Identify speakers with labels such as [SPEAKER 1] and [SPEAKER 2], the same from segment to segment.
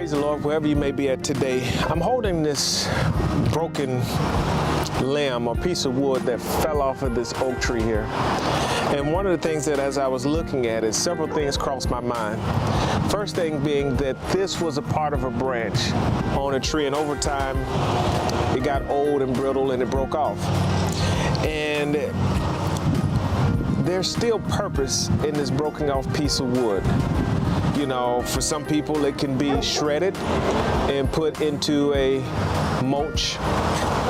[SPEAKER 1] Praise the Lord, wherever you may be at today. I'm holding this broken limb, a piece of wood that fell off of this oak tree here. And one of the things that as I was looking at it, several things crossed my mind. First thing being that this was a part of a branch on a tree, and over time it got old and brittle and it broke off. And there's still purpose in this broken off piece of wood. You know, for some people it can be shredded and put into a mulch.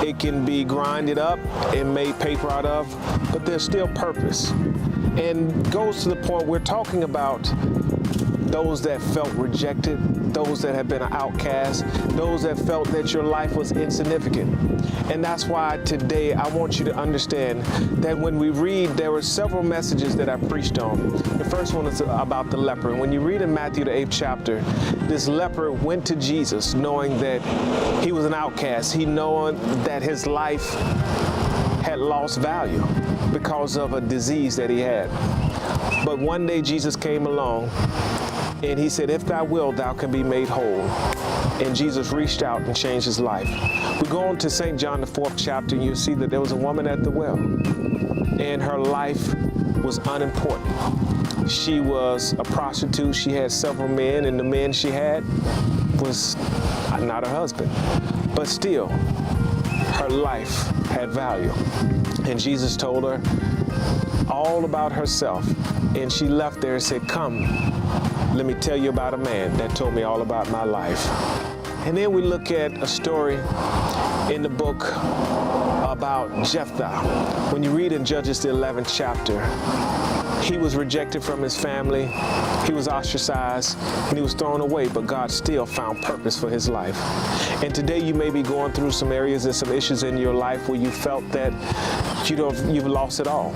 [SPEAKER 1] It can be grinded up and made paper out of, but there's still purpose. And goes to the point we're talking about those that felt rejected, those that have been an outcast, those that felt that your life was insignificant. And that's why today I want you to understand that when we read, there were several messages that I preached on. The first one is about the leper. And when you read in Matthew the 8th chapter, this leper went to Jesus knowing that he was an outcast. He knowing that his life had lost value because of a disease that he had. But one day Jesus came along and he said, if thou wilt, thou can be made whole. And Jesus reached out and changed his life. We go on to St. John the 4th chapter, and you'll see that there was a woman at the well, and her life was unimportant. She was a prostitute. She had several men, and the men she had was not her husband. But still, her life had value. And Jesus told her all about herself. And she left there and said, come, let me tell you about a man that told me all about my life. And then we look at a story in the book about Jephthah. When you read in Judges the 11th chapter, he was rejected from his family, he was ostracized, and he was thrown away, but God still found purpose for his life. And today you may be going through some areas and some issues in your life where you felt that you've lost it all.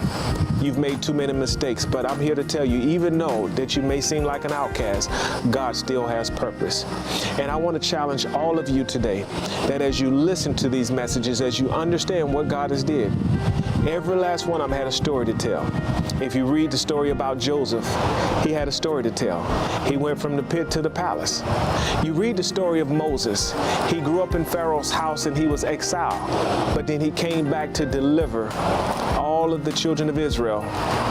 [SPEAKER 1] You've made too many mistakes, but I'm here to tell you, even though that you may seem like an outcast, God still has purpose. And I want to challenge all of you today that as you listen to these messages, as you understand what God has did, every last one of them had a story to tell. If you read the story about Joseph, he had a story to tell. He went from the pit to the palace. You read the story of Moses. He grew up in Pharaoh's house and he was exiled, but then he came back to deliver all of the children of Israel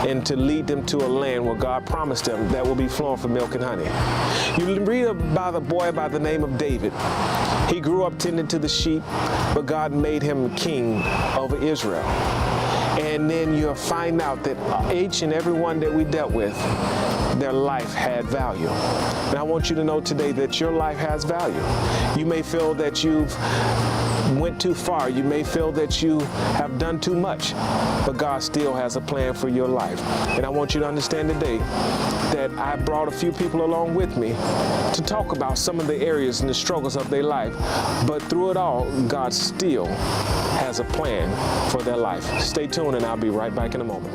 [SPEAKER 1] and to lead them to a land where God promised them that will be flowing for milk and honey. You read about a boy by the name of David. He grew up tending to the sheep, but God made him king over Israel. And then you'll find out that each and every one that we dealt with, their life had value. And I want you to know today that your life has value. You may feel that you've went too far. You may feel that you have done too much, but God still has a plan for your life. And I want you to understand today that I brought a few people along with me to talk about some of the areas and the struggles of their life. But through it all, God still has a plan for their life. Stay tuned and I'll be right back in a moment.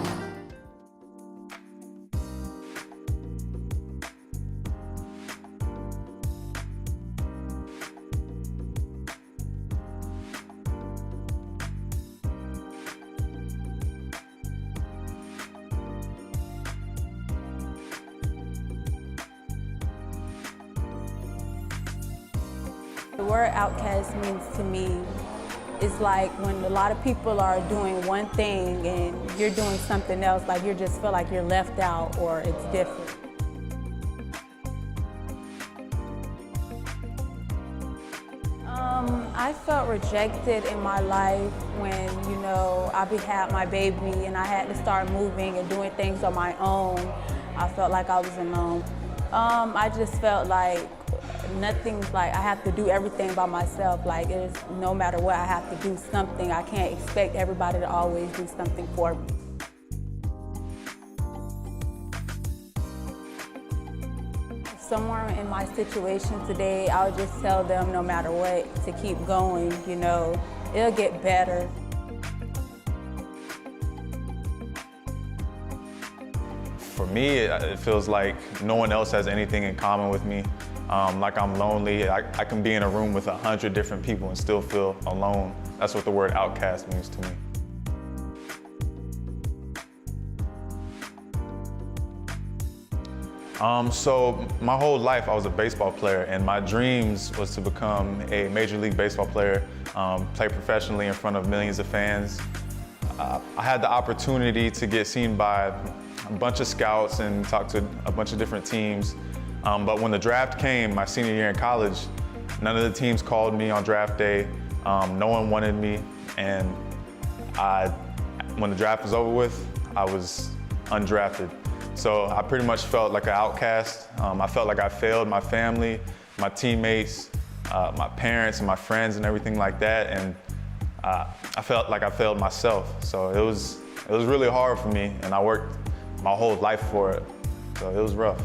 [SPEAKER 2] The word outcast means to me is like when a lot of people are doing one thing and you're doing something else, like you just feel like you're left out or it's different. I felt rejected in my life when, I had my baby and I had to start moving and doing things on my own. I felt like I was alone. I just felt like nothing's like I have to do everything by myself. Like it is, no matter what, I have to do something. I can't expect everybody to always do something for me. If someone in my situation today, I would just tell them no matter what to keep going, it'll get better.
[SPEAKER 3] For me, it feels like no one else has anything in common with me. Like I'm lonely. I can be in a room with 100 different people and still feel alone. That's what the word outcast means to me. So my whole life I was a baseball player, and my dreams was to become a Major League Baseball player, play professionally in front of millions of fans. I had the opportunity to get seen by a bunch of scouts and talk to a bunch of different teams. But when the draft came, my senior year in college, none of the teams called me on draft day. No one wanted me, and when the draft was over with, I was undrafted. So I pretty much felt like an outcast. I felt like I failed my family, my teammates, my parents and my friends and everything like that. And I felt like I failed myself. So it was really hard for me, and I worked my whole life for it. So it was rough.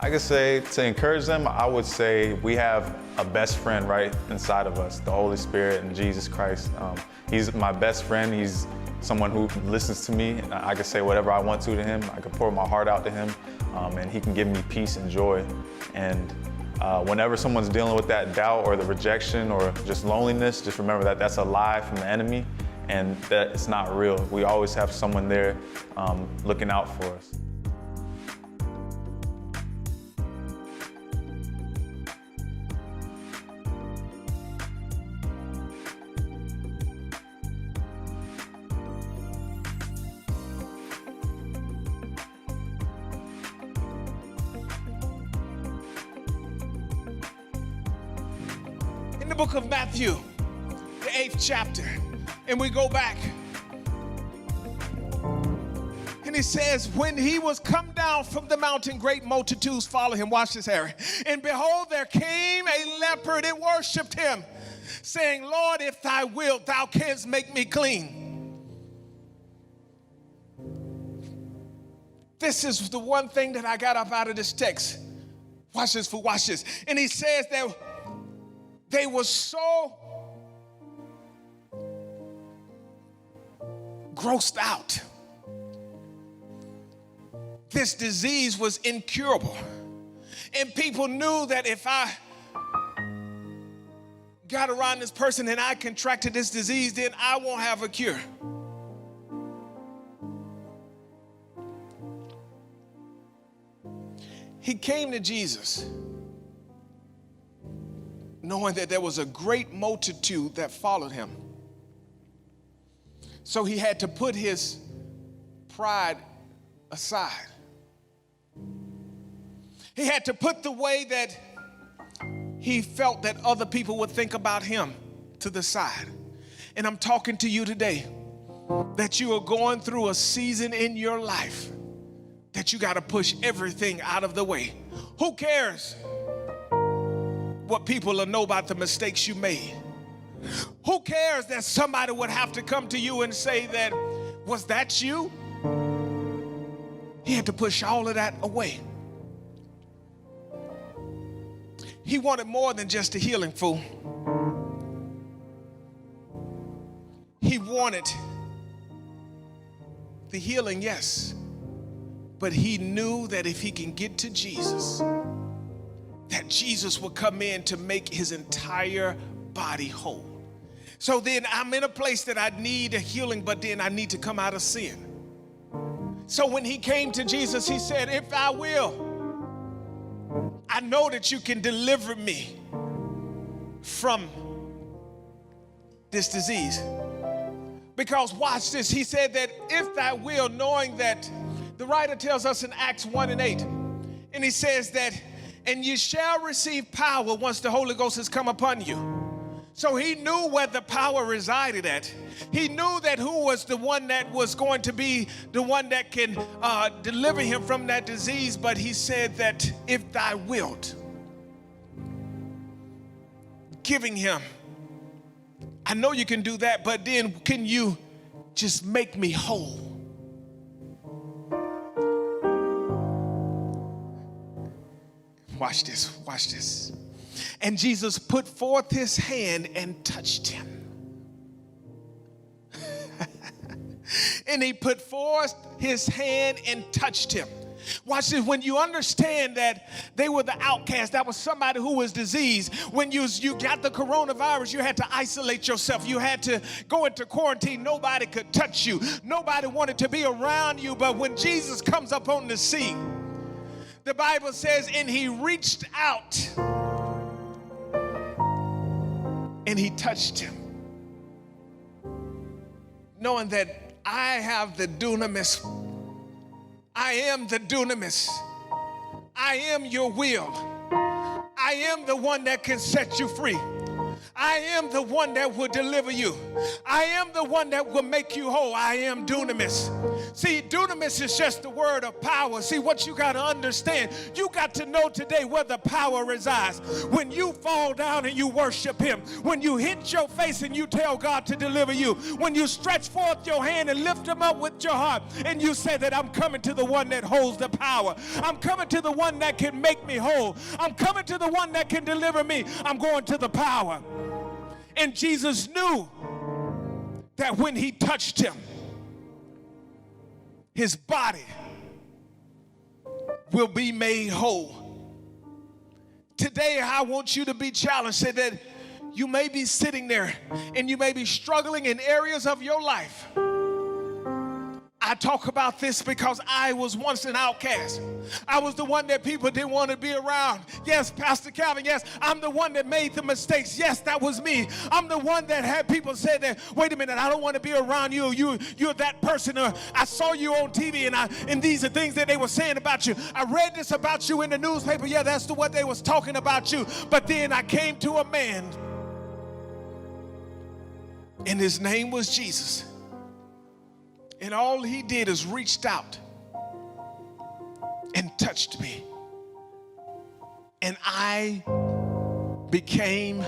[SPEAKER 3] I could say, to encourage them, I would say we have a best friend right inside of us, the Holy Spirit and Jesus Christ. He's my best friend. He's someone who listens to me. I can say whatever I want to him. I can pour my heart out to him, and he can give me peace and joy. And whenever someone's dealing with that doubt or the rejection or just loneliness, just remember that that's a lie from the enemy and that it's not real. We always have someone there looking out for us.
[SPEAKER 1] In the book of Matthew, the 8th chapter, and we go back. And he says, when he was come down from the mountain, great multitudes followed him. Watch this, Harry. And behold, there came a leper and worshiped him, saying, Lord, if thy wilt, thou canst make me clean. This is the one thing that I got up out of this text. Watch this, fool, watch this. And he says that they were so grossed out. This disease was incurable. And people knew that if I got around this person and I contracted this disease, then I won't have a cure. He came to Jesus knowing that there was a great multitude that followed him. So he had to put his pride aside. He had to put the way that he felt that other people would think about him to the side. And I'm talking to you today that you are going through a season in your life that you got to push everything out of the way. Who cares what people will know about the mistakes you made? Who cares that somebody would have to come to you and say that, was that you? He had to push all of that away. He wanted more than just a healing, fool. He wanted the healing, yes, but he knew that if he can get to Jesus, that Jesus would come in to make his entire body whole. So then I'm in a place that I need a healing, but then I need to come out of sin. So when he came to Jesus, he said, if I will, I know that you can deliver me from this disease. Because watch this, he said that if thou will, knowing that the writer tells us in Acts 1:8, and he says that, and you shall receive power once the Holy Ghost has come upon you. So he knew where the power resided at. He knew that who was the one that was going to be the one that can deliver him from that disease. But he said that if thou wilt, giving him, I know you can do that, but then can you just make me whole? Watch this, watch this. And Jesus put forth his hand and touched him. And he put forth his hand and touched him. Watch this. When you understand that they were the outcast, that was somebody who was diseased. When you got the coronavirus, you had to isolate yourself. You had to go into quarantine. Nobody could touch you. Nobody wanted to be around you. But when Jesus comes up on the scene, the Bible says, and he reached out and he touched him, knowing that I have the dunamis. I am the dunamis. I am your will. I am the one that can set you free. I am the one that will deliver you. I am the one that will make you whole. I am dunamis. See, dunamis is just the word of power. See, what you got to understand, you got to know today where the power resides. When you fall down and you worship him, when you hit your face and you tell God to deliver you, when you stretch forth your hand and lift him up with your heart and you say that I'm coming to the one that holds the power. I'm coming to the one that can make me whole. I'm coming to the one that can deliver me. I'm going to the power. And Jesus knew that when he touched him, his body will be made whole. Today, I want you to be challenged. Say that you may be sitting there and you may be struggling in areas of your life. I talk about this because I was once an outcast. I was the one that people didn't want to be around. Yes, Pastor Calvin, yes, I'm the one that made the mistakes. Yes, that was me. I'm the one that had people say that, wait a minute, I don't want to be around you. You're that person. I saw you on TV and these are things that they were saying about you. I read this about you in the newspaper. Yeah, that's what they was talking about you. But then I came to a man and his name was Jesus. And all he did is reached out and touched me. And I became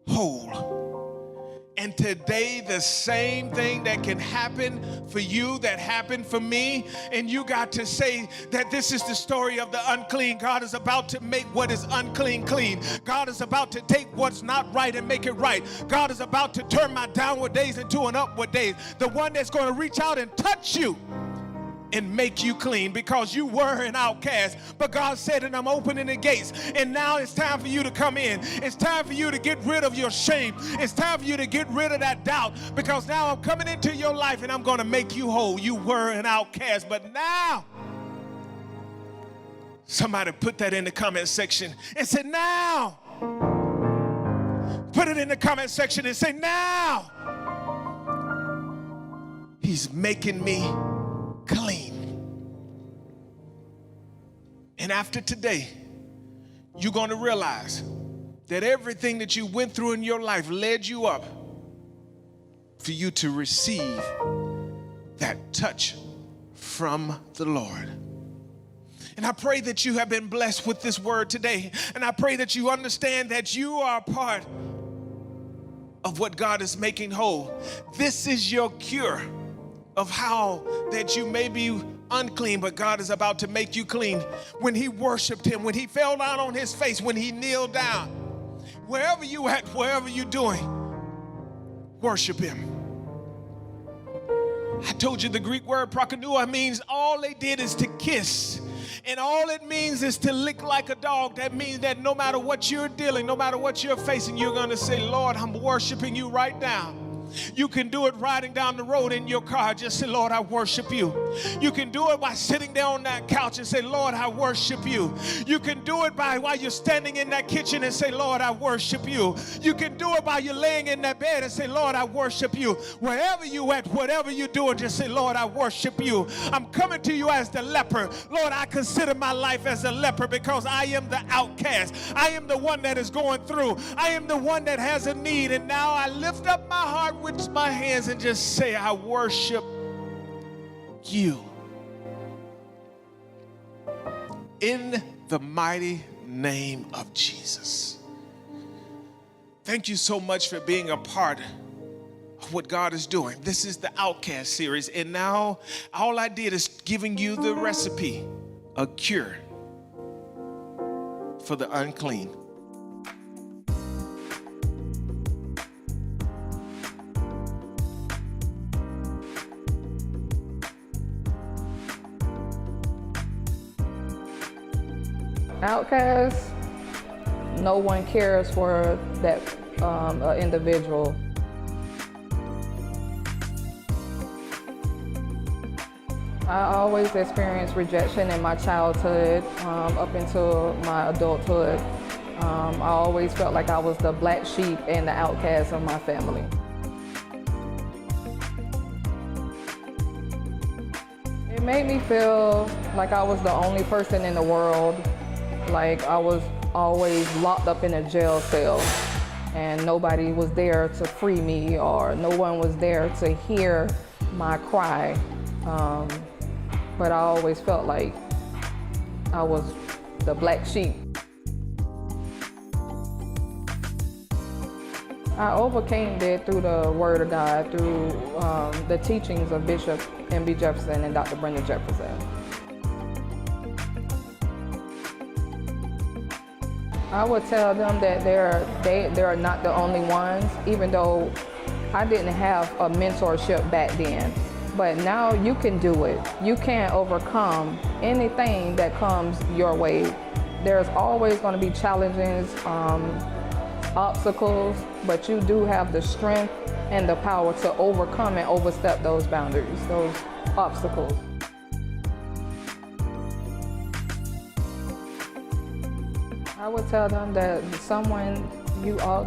[SPEAKER 1] whole. And today, the same thing that can happen for you, that happened for me, and you got to say that this is the story of the unclean. God is about to make what is unclean clean. God is about to take what's not right and make it right. God is about to turn my downward days into an upward days. The one that's going to reach out and touch you and make you clean, because you were an outcast. But God said, and I'm opening the gates, and now it's time for you to come in. It's time for you to get rid of your shame. It's time for you to get rid of that doubt, because now I'm coming into your life and I'm going to make you whole. You were an outcast, but now, somebody put that in the comment section and say, now. Put it in the comment section and say, now. He's making me clean. And after today, you're going to realize that everything that you went through in your life led you up for you to receive that touch from the Lord. And I pray that you have been blessed with this word today. And I pray that you understand that you are part of what God is making whole. This is your cure of how that you may be unclean, but God is about to make you clean. When he worshiped him, when he fell down on his face, when he kneeled down, wherever you at, wherever you're doing, worship him. I told you the Greek word prokonua means all they did is to kiss. And all it means is to lick like a dog. That means that no matter what you're dealing, no matter what you're facing, you're going to say, Lord, I'm worshiping you right now. You can do it riding down the road in your car. Just say, Lord, I worship you. You can do it by sitting there on that couch and say, Lord, I worship you. You can do it by while you're standing in that kitchen and say, Lord, I worship you. You can do it while you're laying in that bed and say, Lord, I worship you. Wherever you at, whatever you're doing, just say, Lord, I worship you. I'm coming to you as the leper. Lord, I consider my life as a leper because I am the outcast. I am the one that is going through. I am the one that has a need. And now I lift up my heart with my hands and just say, I worship you. In the mighty name of Jesus. Thank you so much for being a part of what God is doing. This is the Outcast series, and now all I did is giving you the recipe, a cure for the unclean.
[SPEAKER 4] Outcast, no one cares for that individual. I always experienced rejection in my childhood up until my adulthood. I always felt like I was the black sheep and the outcast of my family. It made me feel like I was the only person in the world, like I was always locked up in a jail cell and nobody was there to free me, or no one was there to hear my cry. But I always felt like I was the black sheep. I overcame it through the Word of God, through the teachings of Bishop M.B. Jefferson and Dr. Brenda Jefferson. I would tell them that they're not the only ones, even though I didn't have a mentorship back then. But now you can do it. You can overcome anything that comes your way. There's always going to be challenges, obstacles, but you do have the strength and the power to overcome and overstep those boundaries, those obstacles. I would tell them that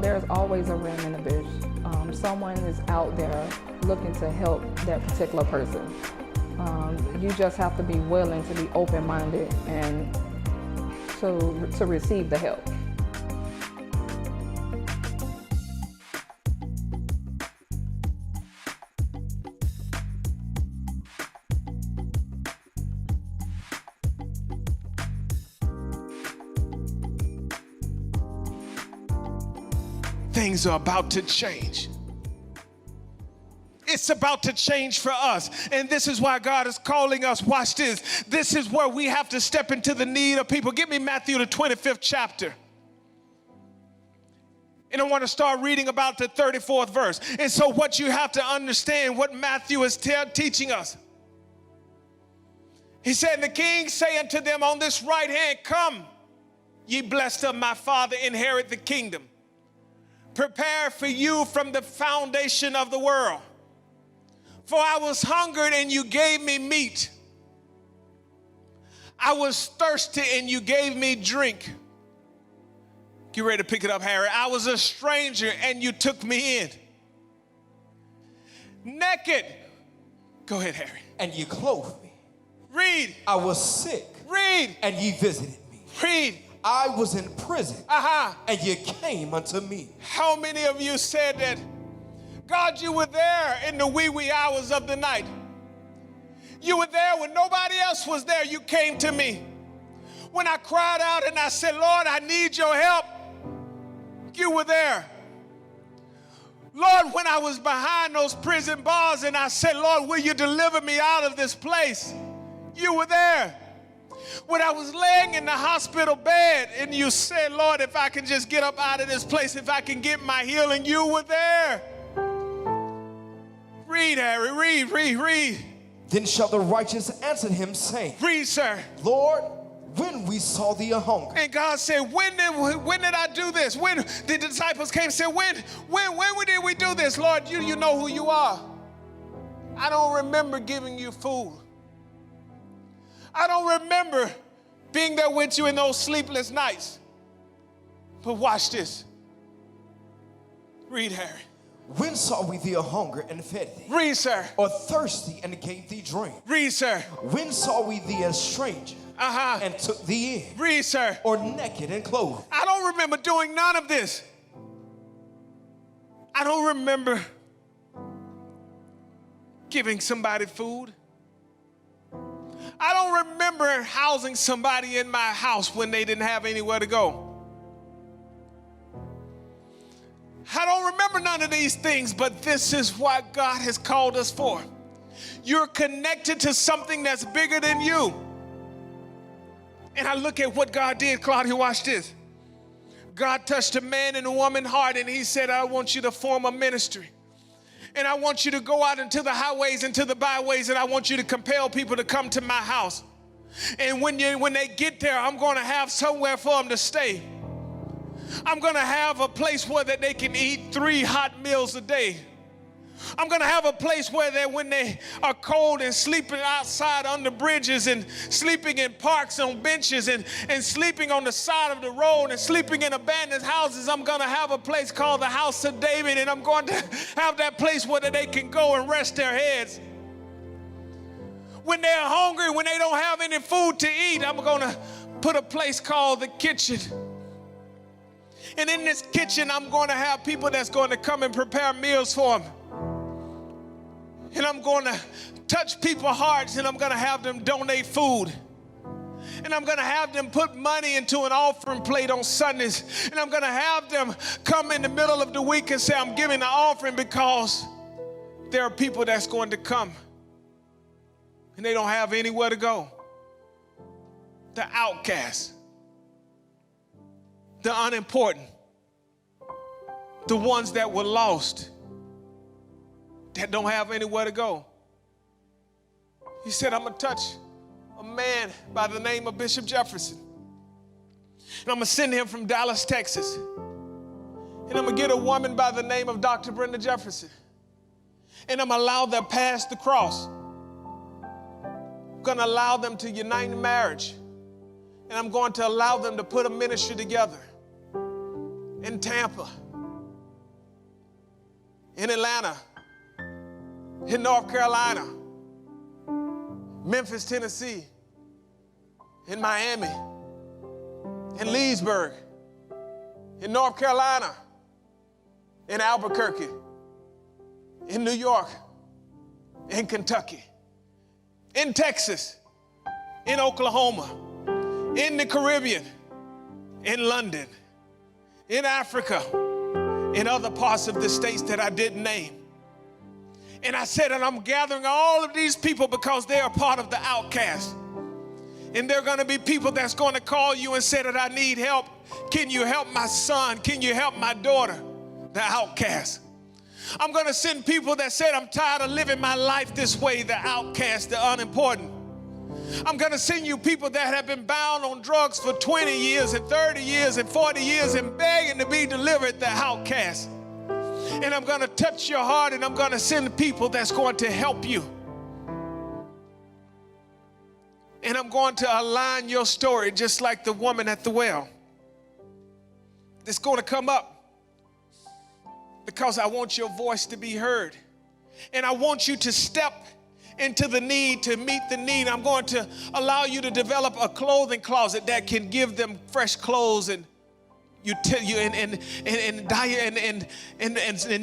[SPEAKER 4] there's always a ram in the bush. Someone is out there looking to help that particular person. You just have to be willing to be open-minded and to receive the help.
[SPEAKER 1] Things are about to change. It's about to change for us. And this is why God is calling us. Watch this. This is where we have to step into the need of people. Give me Matthew, the 25th chapter. And I want to start reading about the 34th verse. And so what you have to understand, what Matthew is teaching us. He said, "And the king say unto them on this right hand, Come, ye blessed of my Father, inherit the kingdom. Prepare for you from the foundation of the world. For I was hungered and you gave me meat. I was thirsty and you gave me drink." Get ready to pick it up, Harry. "I was a stranger and you took me in. Naked." Go ahead, Harry.
[SPEAKER 5] "And you clothed me.
[SPEAKER 1] Read.
[SPEAKER 5] I was sick.
[SPEAKER 1] Read.
[SPEAKER 5] And ye visited me.
[SPEAKER 1] Read.
[SPEAKER 5] I was in prison. And you came unto me."
[SPEAKER 1] How many of you said that? God, you were there in the wee hours of the night. You were there when nobody else was there. You came to me. When I cried out and I said, "Lord, I need your help," you were there. Lord, when I was behind those prison bars and I said, "Lord, will you deliver me out of this place?" You were there. When I was laying in the hospital bed and you said, "Lord, if I can just get up out of this place, if I can get my healing," you were there. Read, Harry, read.
[SPEAKER 5] "Then shall the righteous answer him, saying,"
[SPEAKER 1] Read, sir.
[SPEAKER 5] "Lord, when we saw thee a hunger."
[SPEAKER 1] And God said, when did I do this? When the disciples came and said, when did we do this? Lord, you know who you are. I don't remember giving you food. I don't remember being there with you in those sleepless nights. But watch this. Read, Harry.
[SPEAKER 5] "When saw we thee a hunger and fed thee?
[SPEAKER 1] Read, sir.
[SPEAKER 5] Or thirsty and gave thee drink?
[SPEAKER 1] Read, sir.
[SPEAKER 5] When saw we thee a stranger and took thee in?
[SPEAKER 1] Read, sir.
[SPEAKER 5] Or naked and clothed?"
[SPEAKER 1] I don't remember doing none of this. I don't remember giving somebody food. I don't remember housing somebody in my house when they didn't have anywhere to go. I don't remember none of these things, but this is what God has called us for. You're connected to something that's bigger than you. And I look at what God did. Claudia, watch this. God touched a man and a woman's heart, and he said, "I want you to form a ministry. And I want you to go out into the highways and to the byways, and I want you to compel people to come to my house. And when they get there, I'm going to have somewhere for them to stay. I'm going to have a place where that they can eat 3 hot meals a day. I'm going to have a place where when they are cold and sleeping outside under bridges and sleeping in parks on benches and sleeping on the side of the road and sleeping in abandoned houses, I'm going to have a place called the House of David, and I'm going to have that place where they can go and rest their heads. When they're hungry, when they don't have any food to eat, I'm going to put a place called the kitchen. And in this kitchen, I'm going to have people that's going to come and prepare meals for them. And I'm going to touch people's hearts, and I'm going to have them donate food. And I'm going to have them put money into an offering plate on Sundays. And I'm going to have them come in the middle of the week and say, I'm giving the offering because there are people that's going to come and they don't have anywhere to go. The outcast, the unimportant, the ones that were lost, that don't have anywhere to go. He said, I'm going to touch a man by the name of Bishop Jefferson. And I'm going to send him from Dallas, Texas. And I'm going to get a woman by the name of Dr. Brenda Jefferson. And I'm going to allow them to pass the cross. I'm going to allow them to unite in marriage. And I'm going to allow them to put a ministry together in Tampa, in Atlanta, in North Carolina, Memphis, Tennessee, in Miami, in Leesburg, in North Carolina, in Albuquerque, in New York, in Kentucky, in Texas, in Oklahoma, in the Caribbean, in London, in Africa, in other parts of the states that I didn't name. And I said, and I'm gathering all of these people because they are part of the outcast. And they're going to be people that's going to call you and say that I need help. Can you help my son? Can you help my daughter? The outcast. I'm going to send people that said, I'm tired of living my life this way. The outcast, the unimportant. I'm going to send you people that have been bound on drugs for 20 years and 30 years and 40 years and begging to be delivered, the outcast. And I'm going to touch your heart, and I'm going to send people that's going to help you. And I'm going to align your story just like the woman at the well. It's going to come up because I want your voice to be heard. And I want you to step into the need to meet the need. I'm going to allow you to develop a clothing closet that can give them fresh clothes and and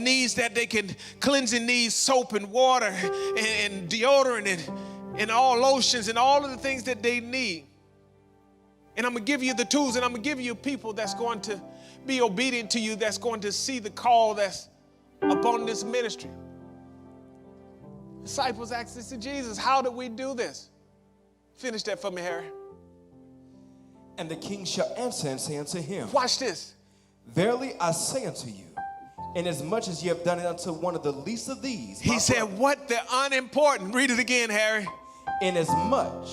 [SPEAKER 1] needs that they can cleansing needs, soap and water and deodorant and all lotions and all of the things that they need. And I'm going to give you the tools, and I'm going to give you people that's going to be obedient to you, that's going to see the call that's upon this ministry. Disciples asked this to Jesus, how do we do this? Finish that for me, Harry.
[SPEAKER 5] And the king shall answer and say unto him,
[SPEAKER 1] watch this.
[SPEAKER 5] Verily I say unto you, inasmuch as ye have done it unto one of the least of these.
[SPEAKER 1] He said, what? The unimportant. Read it again, Harry.
[SPEAKER 5] Inasmuch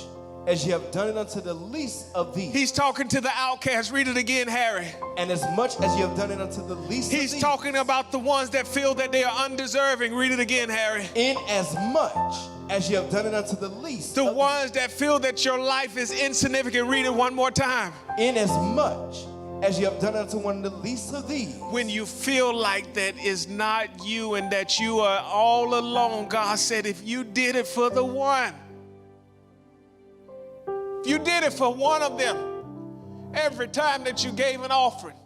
[SPEAKER 5] as ye have done it unto the least of these.
[SPEAKER 1] He's talking to the outcast. Read it again, Harry.
[SPEAKER 5] And as much as ye have done it unto the least of these.
[SPEAKER 1] He's talking about the ones that feel that they are undeserving. Read it again, Harry.
[SPEAKER 5] Inasmuch as ye have done it unto the least.
[SPEAKER 1] The ones that feel that your life is insignificant. Read it one more time.
[SPEAKER 5] Inasmuch as ye have done it unto one of the least of these.
[SPEAKER 1] When you feel like that is not you and that you are all alone, God said, if you did it for the one, if you did it for one of them, every time that you gave an offering,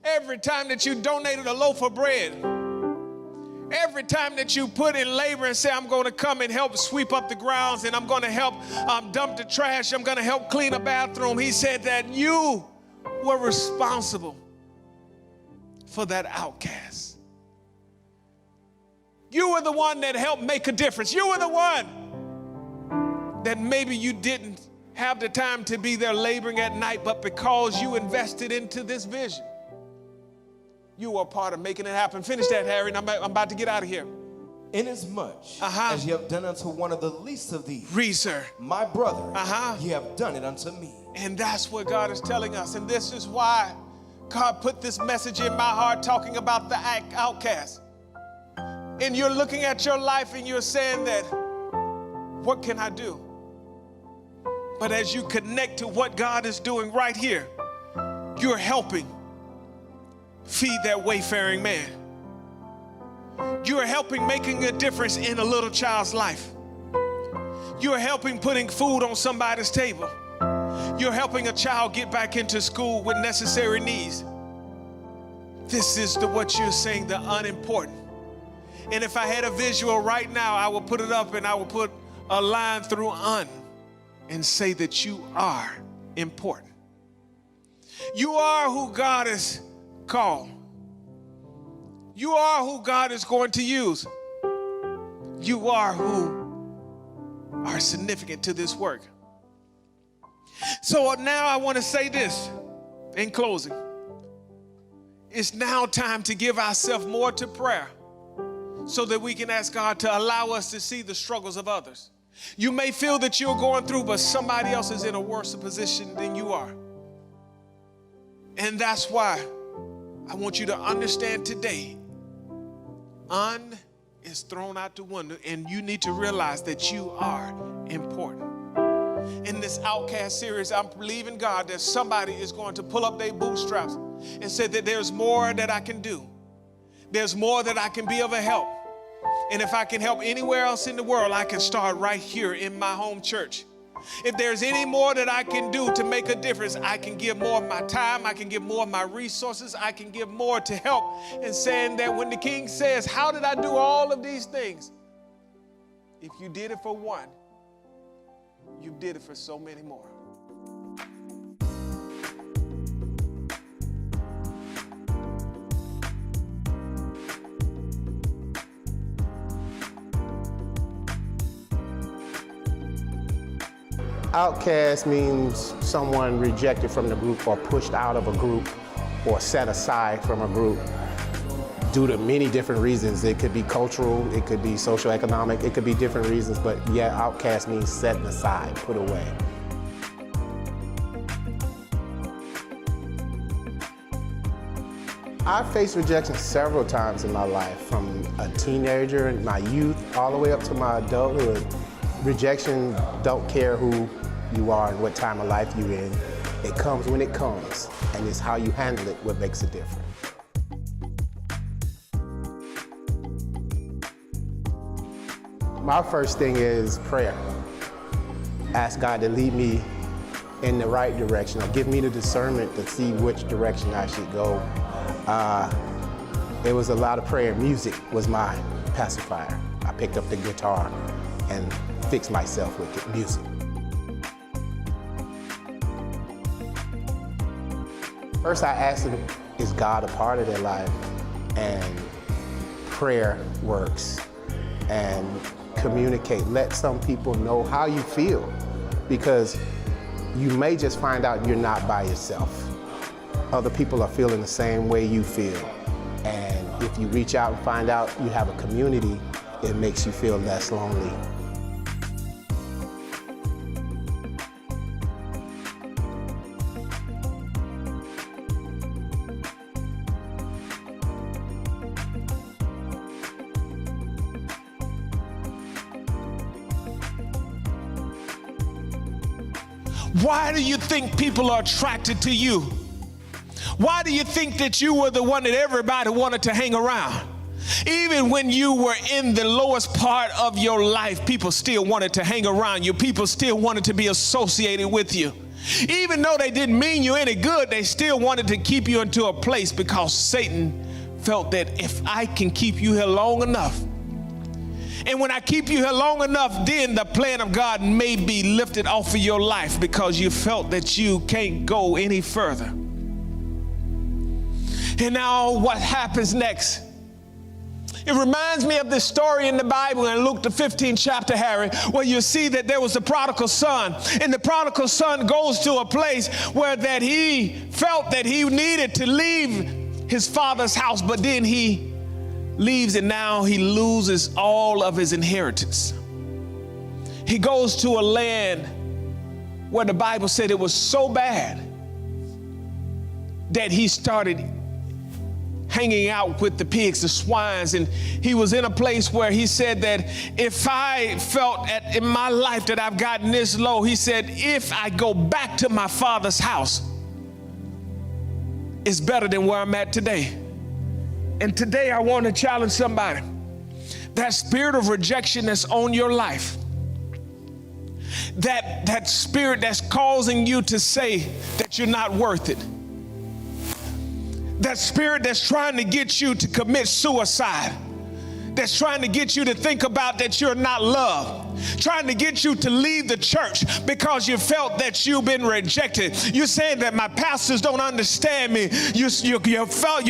[SPEAKER 1] every time that you donated a loaf of bread, every time that you put in labor and say, I'm going to come and help sweep up the grounds, and I'm going to help dump the trash, I'm going to help clean a bathroom, he said that you were responsible for that outcast. You were the one that helped make a difference. You were the one that maybe you didn't have the time to be there laboring at night, but because you invested into this vision, you were a part of making it happen. Finish that, Harry, and I'm about to get out of here.
[SPEAKER 5] Inasmuch as you have done unto one of the least of these,
[SPEAKER 1] Read, sir.
[SPEAKER 5] my brother, you have done it unto me.
[SPEAKER 1] And that's what God is telling us. And this is why God put this message in my heart talking about the outcast. And you're looking at your life and you're saying that, what can I do? But as you connect to what God is doing right here, you're helping feed that wayfaring man. You're helping making a difference in a little child's life. You're helping putting food on somebody's table. You're helping a child get back into school with necessary needs. This is what you're saying, the unimportant. And if I had a visual right now, I will put it up and I will put a line through un and say that you are important. You are who God has called. You are who God is going to use. You are who are significant to this work. So now I want to say this in closing. It's now time to give ourselves more to prayer so that we can ask God to allow us to see the struggles of others. You may feel that you're going through, but somebody else is in a worse position than you are. And that's why I want you to understand today, is thrown out the window, and you need to realize that you are important. In this Outcast series, I'm believing God that somebody is going to pull up their bootstraps and say that there's more that I can do. There's more that I can be of a help. And if I can help anywhere else in the world, I can start right here in my home church. If there's any more that I can do to make a difference, I can give more of my time, I can give more of my resources, I can give more to help. And saying that when the king says, how did I do all of these things? If you did it for one, you did it for so many more.
[SPEAKER 6] Outcast means someone rejected from the group or pushed out of a group or set aside from a group due to many different reasons. It could be cultural, it could be socioeconomic, it could be different reasons, but yeah, outcast means set aside, put away. I faced rejection several times in my life, from a teenager in my youth all the way up to my adulthood. Rejection don't care who you are and what time of life you're in. It comes when it comes, and it's how you handle it what makes a difference. My first thing is prayer. Ask God to lead me in the right direction, or give me the discernment to see which direction I should go. It was a lot of prayer. Music was my pacifier. I picked up the guitar and fixed myself with music. First, I asked them, is God a part of their life? And prayer works. And communicate. Let some people know how you feel, because you may just find out you're not by yourself. Other people are feeling the same way you feel. And if you reach out and find out you have a community, it makes you feel less lonely.
[SPEAKER 1] Why do you think people are attracted to you? Why do you think that you were the one that everybody wanted to hang around? Even when you were in the lowest part of your life, people still wanted to hang around you. People still wanted to be associated with you. Even though they didn't mean you any good, they still wanted to keep you into a place, because Satan felt that if I can keep you here long enough, and when I keep you here long enough, then the plan of God may be lifted off of your life, because you felt that you can't go any further. And now what happens next? It reminds me of this story in the Bible in Luke the 15th chapter, Harry, where you see that there was the prodigal son, and the prodigal son goes to a place where that he felt that he needed to leave his father's house, but then he leaves, and now he loses all of his inheritance. He goes to a land where the Bible said it was so bad that he started hanging out with the pigs, the swines, and he was in a place where he said that if I felt in my life that I've gotten this low, he said, if I go back to my father's house, it's better than where I'm at today. And today I want to challenge somebody. That spirit of rejection that's on your life, that spirit that's causing you to say that you're not worth it, that spirit that's trying to get you to commit suicide, that's trying to get you to think about that you're not loved, trying to get you to leave the church because you felt that you've been rejected. You're saying that my pastors don't understand me. You're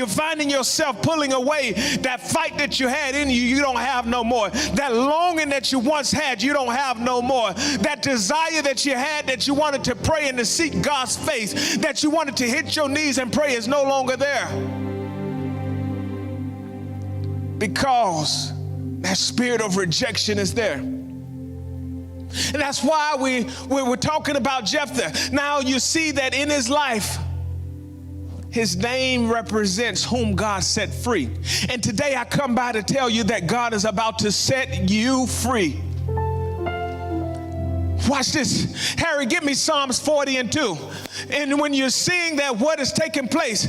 [SPEAKER 1] finding yourself pulling away. That fight that you had in you, you don't have no more. That longing that you once had, you don't have no more. That desire that you had, that you wanted to pray and to seek God's face, that you wanted to hit your knees and pray, is no longer there. Because that spirit of rejection is there. And that's why we're talking about Jephthah. Now you see that in his life, his name represents whom God set free. And today I come by to tell you that God is about to set you free. Watch this. Harry, give me Psalms 40:2. And when you're seeing that what is taking place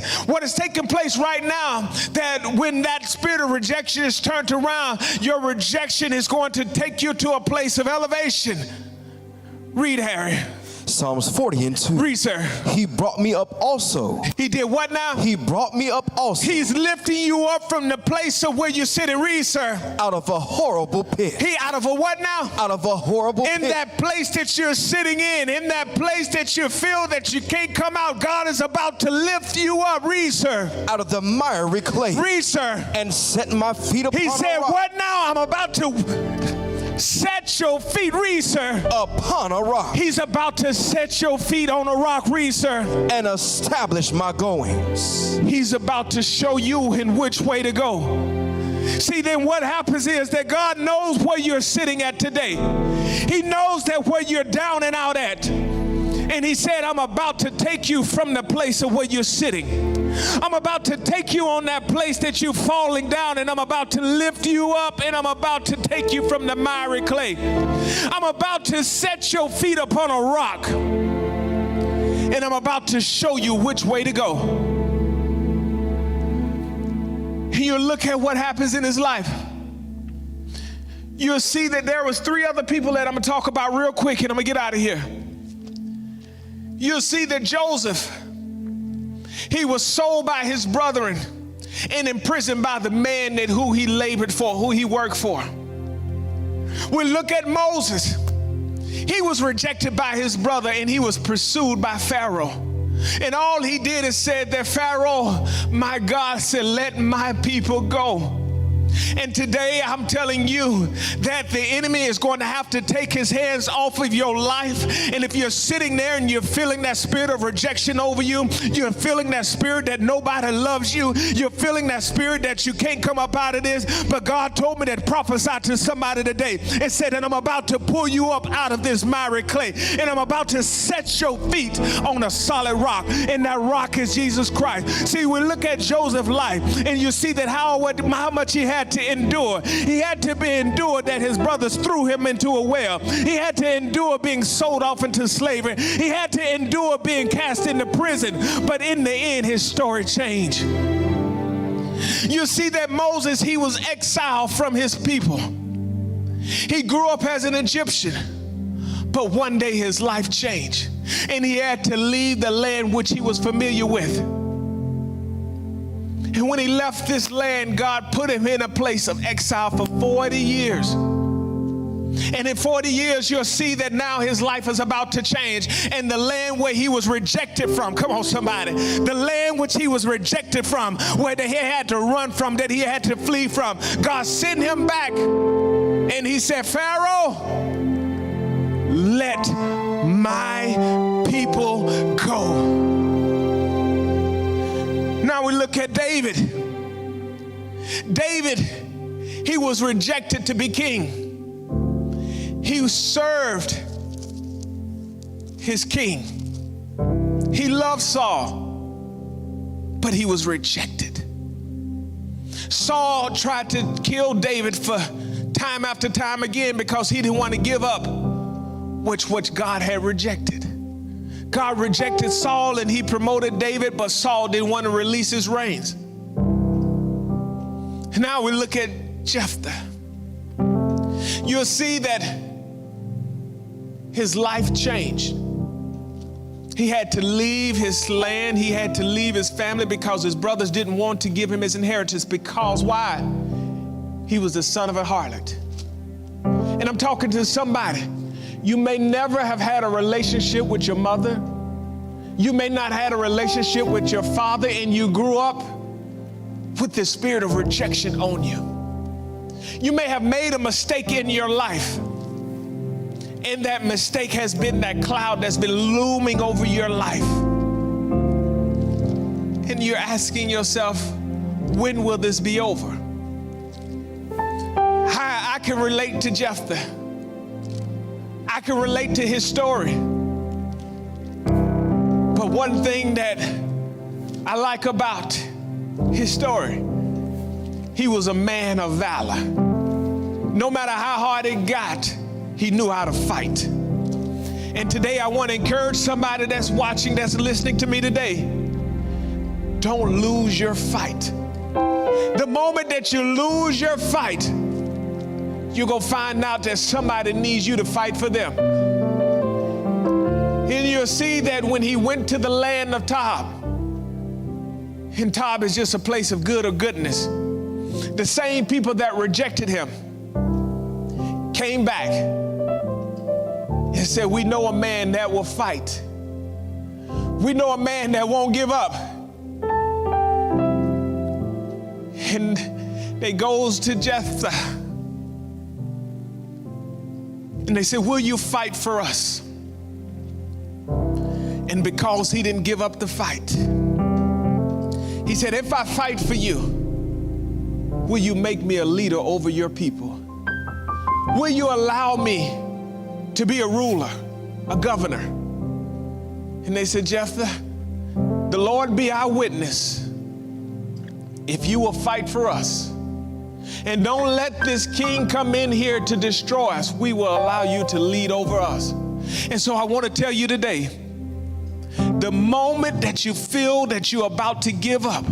[SPEAKER 1] right now, that when that spirit of rejection is turned around, your rejection is going to take you to a place of elevation. Read, Harry.
[SPEAKER 5] Psalms 40:2.
[SPEAKER 1] Read, sir.
[SPEAKER 5] He brought me up also.
[SPEAKER 1] He did what now?
[SPEAKER 5] He brought me up also.
[SPEAKER 1] He's lifting you up from the place of where you sit and read, sir.
[SPEAKER 5] Out of a horrible pit.
[SPEAKER 1] He out of a what now?
[SPEAKER 5] Out of a horrible pit.
[SPEAKER 1] In that place that you're sitting in that place that you feel that you can't come out, God is about to lift you up. Read, sir.
[SPEAKER 5] Out of the miry clay.
[SPEAKER 1] Read, sir.
[SPEAKER 5] And set my feet upon a rock.
[SPEAKER 1] He said, what now? I'm about to set your feet, read, sir.
[SPEAKER 5] Upon a rock.
[SPEAKER 1] He's about to set your feet on a rock, read, sir.
[SPEAKER 5] And establish my goings.
[SPEAKER 1] He's about to show you in which way to go. See, then what happens is that God knows where you're sitting at today. He knows that where you're down and out at. And he said, I'm about to take you from the place of where you're sitting. I'm about to take you on that place that you're falling down, and I'm about to lift you up, and I'm about to take you from the miry clay. I'm about to set your feet upon a rock, and I'm about to show you which way to go. And you look at what happens in his life. You'll see that there was 3 other people that I'm going to talk about real quick, and I'm going to get out of here. You'll see that Joseph, he was sold by his brethren and imprisoned by the man that who he labored for, who he worked for. We look at Moses. He was rejected by his brother and he was pursued by Pharaoh. And all he did is said that Pharaoh, my God, said, let my people go. And today I'm telling you that the enemy is going to have to take his hands off of your life. And if you're sitting there and you're feeling that spirit of rejection over you, you're feeling that spirit that nobody loves you, you're feeling that spirit that you can't come up out of this, but God told me to prophesy to somebody today and said that I'm about to pull you up out of this miry clay, and I'm about to set your feet on a solid rock, and that rock is Jesus Christ. See, we look at Joseph's life and you see that how much he had to endure. He had to be endured that his brothers threw him into a well. He had to endure being sold off into slavery. He had to endure being cast into prison. But in the end, his story changed. You see that Moses, he was exiled from his people. He grew up as an Egyptian. But one day his life changed. And he had to leave the land which he was familiar with. And when he left this land, God put him in a place of exile for 40 years. And in 40 years, you'll see that now his life is about to change. And the land where he was rejected from, come on somebody, the land which he was rejected from, where he had to run from, that he had to flee from, God sent him back. And he said, Pharaoh, let my people go. Now we look at David. David, he was rejected to be king. He served his king. He loved Saul, but he was rejected. Saul tried to kill David for time after time again because he didn't want to give up which God had rejected. God rejected Saul and he promoted David, but Saul didn't want to release his reins. Now we look at Jephthah. You'll see that his life changed. He had to leave his land. He had to leave his family because his brothers didn't want to give him his inheritance. Because why? He was the son of a harlot. And I'm talking to somebody. You may never have had a relationship with your mother. You may not have had a relationship with your father, and you grew up with the spirit of rejection on you. You may have made a mistake in your life, and that mistake has been that cloud that's been looming over your life. And you're asking yourself, when will this be over? I can relate to Jephthah. I can relate to his story. But one thing that I like about his story, he was a man of valor. No matter how hard it got, he knew how to fight. And today I want to encourage somebody that's watching, that's listening to me today. Don't lose your fight. The moment that you lose your fight, you're going to find out that somebody needs you to fight for them. And you'll see that when he went to the land of Tob, and Tob is just a place of good or goodness, the same people that rejected him came back and said, we know a man that will fight. We know a man that won't give up. And they goes to Jephthah and they said, will you fight for us? And because he didn't give up the fight, he said, if I fight for you, will you make me a leader over your people? Will you allow me to be a ruler, a governor? And they said, Jephthah, the Lord be our witness. If you will fight for us, and don't let this king come in here to destroy us, we will allow you to lead over us. And so I want to tell you today, the moment that you feel that you're about to give up,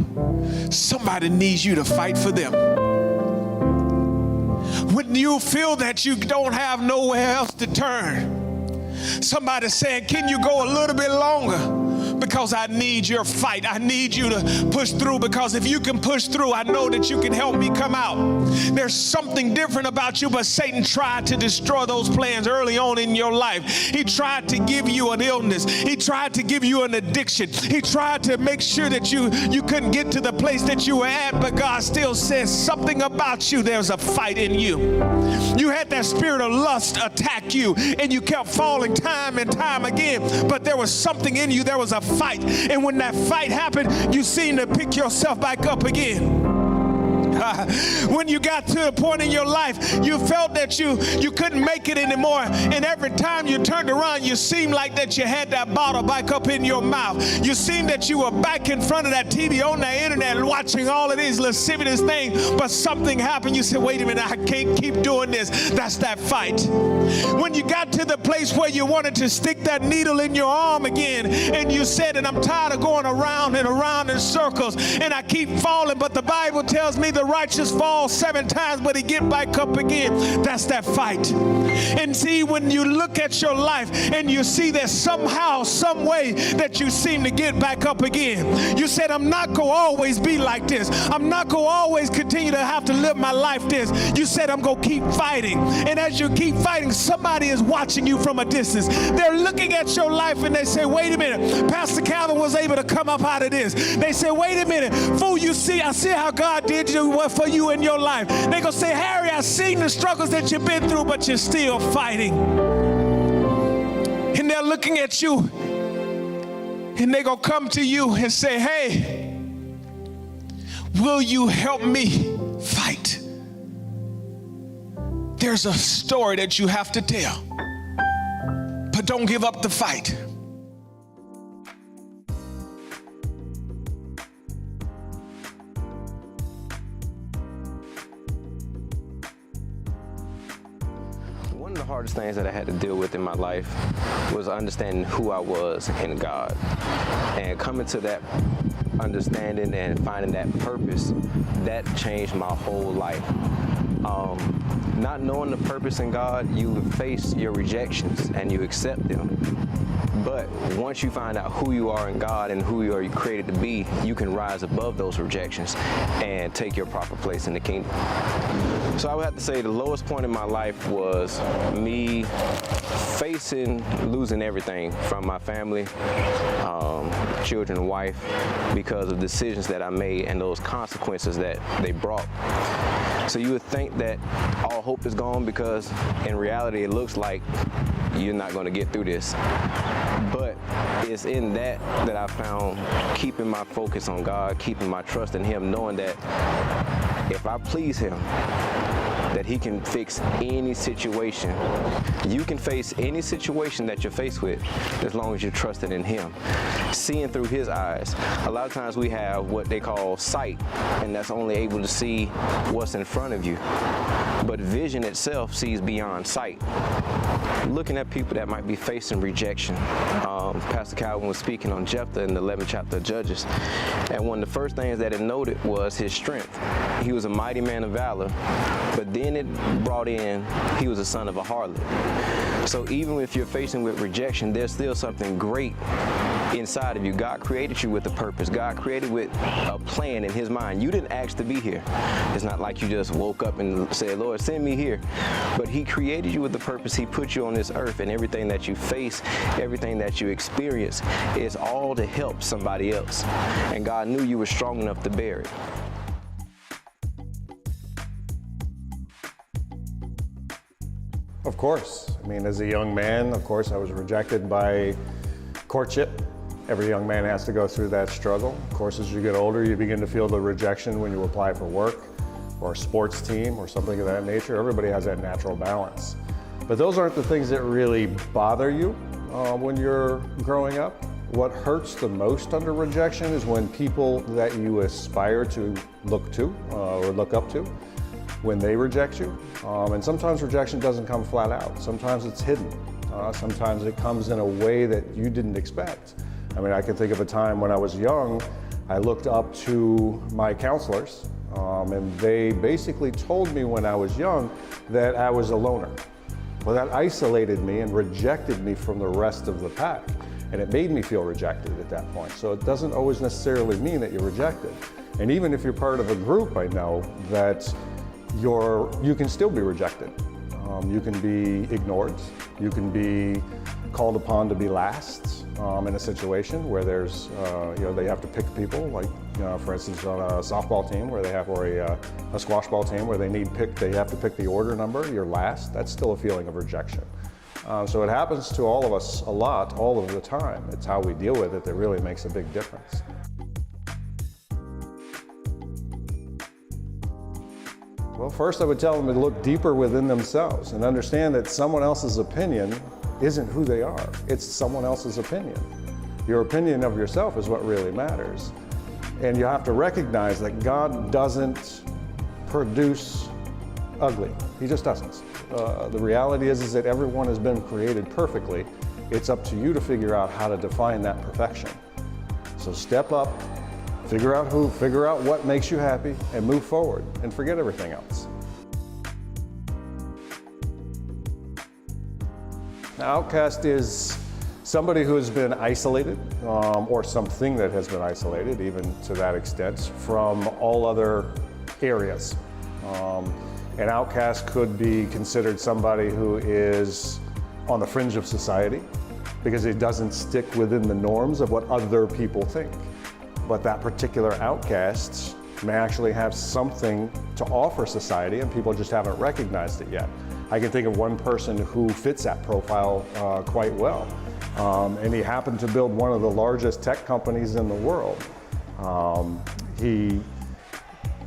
[SPEAKER 1] somebody needs you to fight for them. When you feel that you don't have nowhere else to turn, somebody's saying, can you go a little bit longer? Because I need your fight. I need you to push through, because if you can push through, I know that you can help me come out. There's something different about you, but Satan tried to destroy those plans early on in your life. He tried to give you an illness. He tried to give you an addiction. He tried to make sure that you couldn't get to the place that you were at, but God still says something about you. There's a fight in you. You had that spirit of lust attack you, and you kept falling time and time again, but there was something in you. There was a fight, and when that fight happened, you seemed to pick yourself back up again. When you got to a point in your life, you felt that you couldn't make it anymore, and every time you turned around, you seemed like that you had that bottle back up in your mouth. You seemed that you were back in front of that TV on the internet watching all of these lascivious things, but something happened. You said, wait a minute, I can't keep doing this. That's that fight. When you got to the place where you wanted to stick that needle in your arm again, and you said, and I'm tired of going around and around in circles, and I keep falling, but the Bible tells me the righteous falls 7 times, but he get back up again. That's that fight. And see, when you look at your life and you see that somehow, some way that you seem to get back up again, you said, I'm not going to always be like this. I'm not going to always continue to have to live my life this. You said, I'm going to keep fighting. And as you keep fighting, somebody is watching you from a distance. They're looking at your life and they say, wait a minute, Pastor Calvin was able to come up out of this. They say, wait a minute, fool, you see, I see how God did for you in your life. They're going to say, Harry, I've seen the struggles that you've been through, but you're still fighting. And they're looking at you, and they're going to come to you and say, hey, will you help me fight. There's a story that you have to tell, but don't give up the fight.
[SPEAKER 7] One of the hardest things that I had to deal with in my life was understanding who I was in God. And coming to that understanding and finding that purpose, that changed my whole life. Not knowing the purpose in God, you face your rejections and you accept them. But once you find out who you are in God and who you are created to be, you can rise above those rejections and take your proper place in the kingdom. So I would have to say the lowest point in my life was me facing losing everything from my family, children, wife, because of decisions that I made and those consequences that they brought. So you would think that all hope is gone because in reality it looks like you're not going to get through this. But it's in that I found keeping my focus on God, keeping my trust in Him, knowing that if I please Him, that He can fix any situation. You can face any situation that you're faced with as long as you're trusting in Him, seeing through His eyes. A lot of times we have what they call sight, and that's only able to see what's in front of you. But vision itself sees beyond sight. Looking at people that might be facing rejection. Pastor Calvin was speaking on Jefferson in the 11th chapter of Judges, and one of the first things that it noted was his strength. He was a mighty man of valor, but then it brought in he was a son of a harlot. So even if you're facing with rejection, there's still something great inside of you. God created you with a purpose. God created with a plan in His mind. You didn't ask to be here. It's not like you just woke up and said, Lord, send me here. But He created you with a purpose. He put you on this earth, and everything that you face, everything that you experience is all to help somebody else. And God knew you were strong enough to bear it.
[SPEAKER 8] Of course. I mean, as a young man, of course, I was rejected by courtship. Every young man has to go through that struggle. Of course, as you get older, you begin to feel the rejection when you apply for work or a sports team or something of that nature. Everybody has that natural balance. But those aren't the things that really bother you when you're growing up. What hurts the most under rejection is when people that you aspire to look to or look up to, when they reject you. And sometimes rejection doesn't come flat out. Sometimes it's hidden. Sometimes it comes in a way that you didn't expect. I mean, I can think of a time when I was young, I looked up to my counselors, and they basically told me when I was young that I was a loner. Well, that isolated me and rejected me from the rest of the pack. And it made me feel rejected at that point. So it doesn't always necessarily mean that you're rejected. And even if you're part of a group, I know that you can still be rejected. You can be ignored. You can be called upon to be last in a situation where there's, they have to pick people, like, for instance, on a softball team where they have, or a squash ball team where they have to pick the order number, you're last. That's still a feeling of rejection. So it happens to all of us a lot, all of the time. It's how we deal with it that really makes a big difference. Well, first I would tell them to look deeper within themselves and understand that someone else's opinion isn't who they are. It's someone else's opinion. Your opinion of yourself is what really matters. And you have to recognize that God doesn't produce ugly. He just doesn't. The reality is that everyone has been created perfectly. It's up to you to figure out how to define that perfection. So step up, figure out what makes you happy, and move forward, and forget everything else. Now, outcast is somebody who has been isolated, or something that has been isolated, even to that extent, from all other areas. An outcast could be considered somebody who is on the fringe of society because it doesn't stick within the norms of what other people think. But that particular outcast may actually have something to offer society and people just haven't recognized it yet. I can think of one person who fits that profile quite well. And he happened to build one of the largest tech companies in the world. He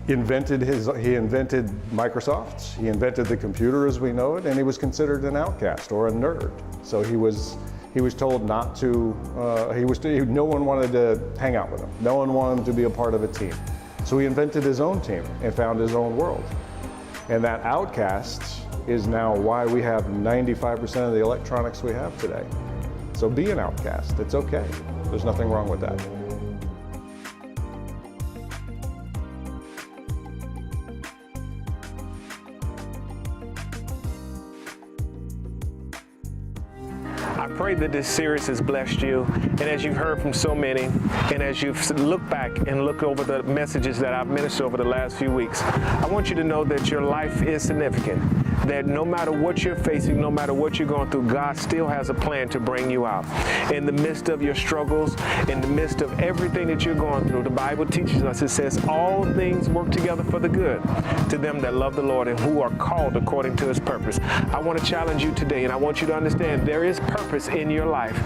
[SPEAKER 8] he invented Microsoft, he invented the computer as we know it, and he was considered an outcast or a nerd. So he was told not to, no one wanted to hang out with him. No one wanted to be a part of a team. So he invented his own team and found his own world. And that outcast is now why we have 95% of the electronics we have today. So be an outcast, it's okay. There's nothing wrong with that.
[SPEAKER 1] I pray that this series has blessed you, and as you've heard from so many, and as you've looked back and looked over the messages that I've ministered over the last few weeks, I want you to know that your life is significant, that no matter what you're facing, no matter what you're going through, God still has a plan to bring you out. In the midst of your struggles, in the midst of everything that you're going through, the Bible teaches us, it says, all things work together for the good to them that love the Lord and who are called according to his purpose. I want to challenge you today, and I want you to understand there is purpose in your life.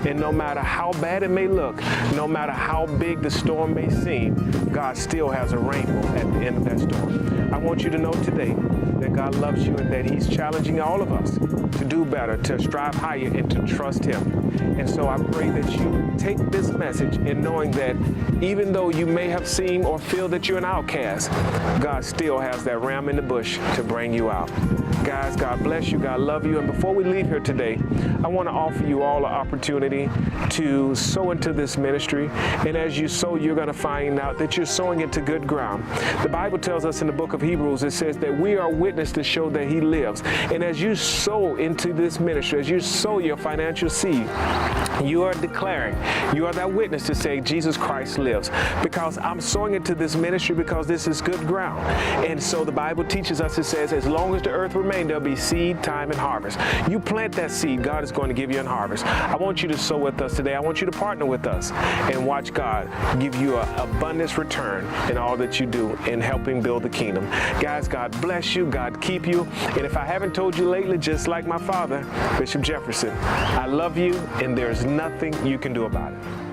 [SPEAKER 1] And no matter how bad it may look, no matter how big the storm may seem, God still has a rainbow at the end of that storm. I want you to know today that God loves you and that he's challenging all of us to do better, to strive higher, and to trust him. And so I pray that you take this message in knowing that even though you may have seen or feel that you're an outcast, God still has that ram in the bush to bring you out. Guys, God bless you, God love you. And before we leave here today, I want to offer you all an opportunity to sow into this ministry. And as you sow, you're going to find out that you're sowing into good ground. The Bible tells us in the book of Hebrews, it says that we are witness to show that he lives. And as you sow into this ministry, as you sow your financial seed, you are declaring, you are that witness to say Jesus Christ lives. Because I'm sowing into this ministry because this is good ground. And so the Bible teaches us, it says, as long as the earth remains, there'll be seed, time, and harvest. You plant that seed, God is going to give you a harvest. I want you to sow with us today. I want you to partner with us and watch God give you an abundance return in all that you do in helping build the kingdom. Guys, God bless you. God keep you. And if I haven't told you lately, just like my father, Bishop Jefferson, I love you, and there's nothing you can do about it.